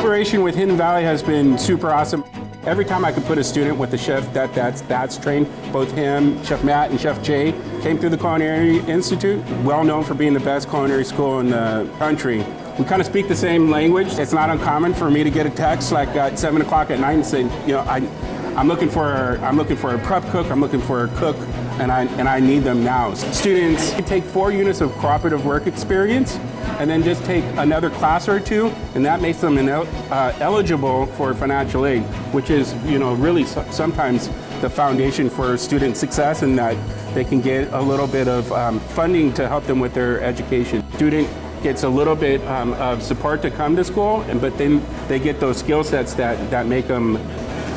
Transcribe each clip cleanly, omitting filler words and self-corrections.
collaboration with Hidden Valley has been super awesome. Every time I could put a student with a chef that's trained, both him, Chef Matt, and Chef Jay came through the Culinary Institute, well known for being the best culinary school in the country. We kind of speak the same language. It's not uncommon for me to get a text like at 7 o'clock at night and say, you know, I'm looking for a prep cook, I'm looking for a cook, and I need them now. Students take 4 units of cooperative work experience and then just take another class or two, and that makes them eligible for financial aid, which is, you know, really sometimes the foundation for student success, and that they can get a little bit of funding to help them with their education. Student gets a little bit of support to come to school, but then they get those skill sets that make them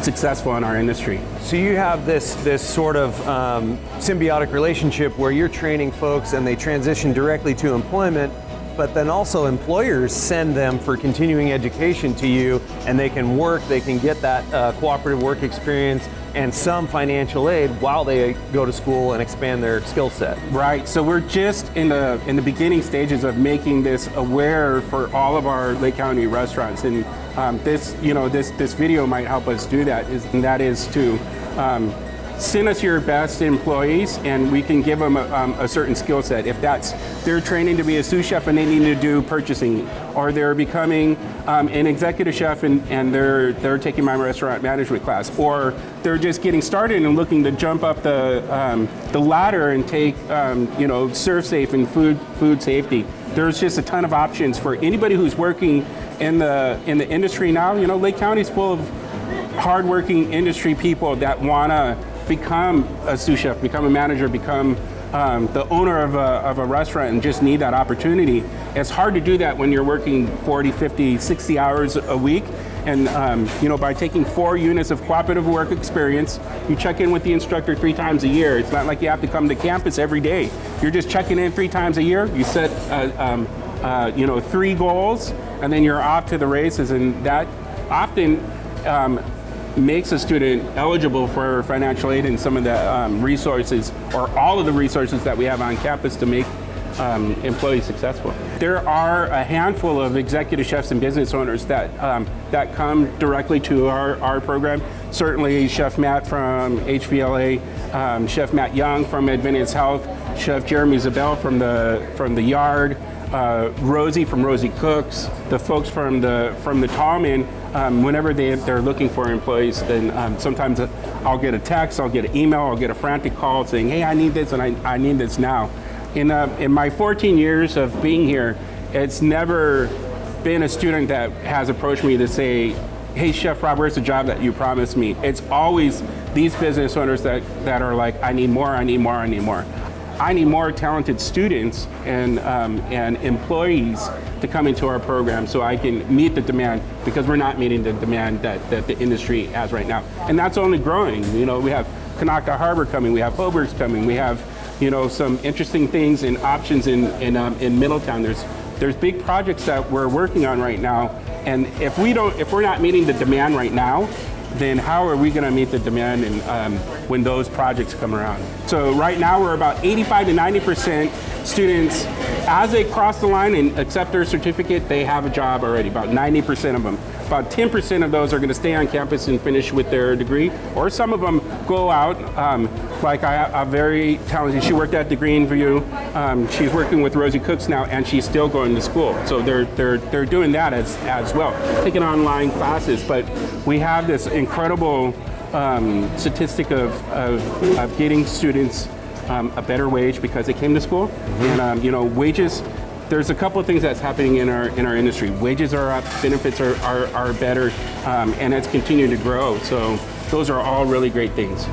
successful in our industry. So you have this sort of symbiotic relationship where you're training folks and they transition directly to employment, but then also employers send them for continuing education to you, and they can work, they can get that cooperative work experience and some financial aid while they go to school and expand their skill set. Right, so we're just in the beginning stages of making this aware for all of our Lake County restaurants, and this video might help us do that, and that is to send us your best employees, and we can give them a certain skill set. If they're training to be a sous chef and they need to do purchasing, or they're becoming an executive chef and they're taking my restaurant management class, or they're just getting started and looking to jump up the ladder and take serve safe and food safety. There's just a ton of options for anybody who's working in the industry now. You know, Lake County's full of hardworking industry people that want to become a sous chef, become a manager, become the owner of a restaurant, and just need that opportunity. It's hard to do that when you're working 40, 50, 60 hours a week. And by taking 4 units of cooperative work experience, you check in with the instructor 3 times a year. It's not like you have to come to campus every day. You're just checking in 3 times a year. You set 3 goals, and then you're off to the races. And that often makes a student eligible for financial aid and some of the resources, or all of the resources that we have on campus to make employees successful. There are a handful of executive chefs and business owners that come directly to our program. Certainly Chef Matt from HVLA, Chef Matt Young from Adventist Health, Chef Jeremy Zabel from the Yard, Rosie from Rosie Cooks, the folks from the Tallman. Whenever they're looking for employees, then sometimes I'll get a text, I'll get an email, I'll get a frantic call saying, hey, I need this and I need this now. In my 14 years of being here, it's never been a student that has approached me to say, hey, Chef Rob, where's the job that you promised me? It's always these business owners that are like, I need more, I need more, I need more. I need more talented students and employees to come into our program so I can meet the demand, because we're not meeting the demand that the industry has right now. And that's only growing. You know, we have Kanaka Harbor coming, we have Hobart's coming, we have, some interesting things and options in Middletown. There's big projects that we're working on right now, and if we're not meeting the demand right now, then how are we going to meet the demand when those projects come around? So right now we're about 85 to 90% students, as they cross the line and accept their certificate, they have a job already, about 90% of them. About 10% of those are going to stay on campus and finish with their degree, or some of them go out. Like a very talented, she worked at the Greenview. She's working with Rosie Cooks now, and she's still going to school. So they're doing that as well, taking online classes. But we have this incredible statistic of getting students a better wage because they came to school. Mm-hmm. And wages. There's a couple of things that's happening in our industry. Wages are up, benefits are better, and it's continuing to grow. So those are all really great things.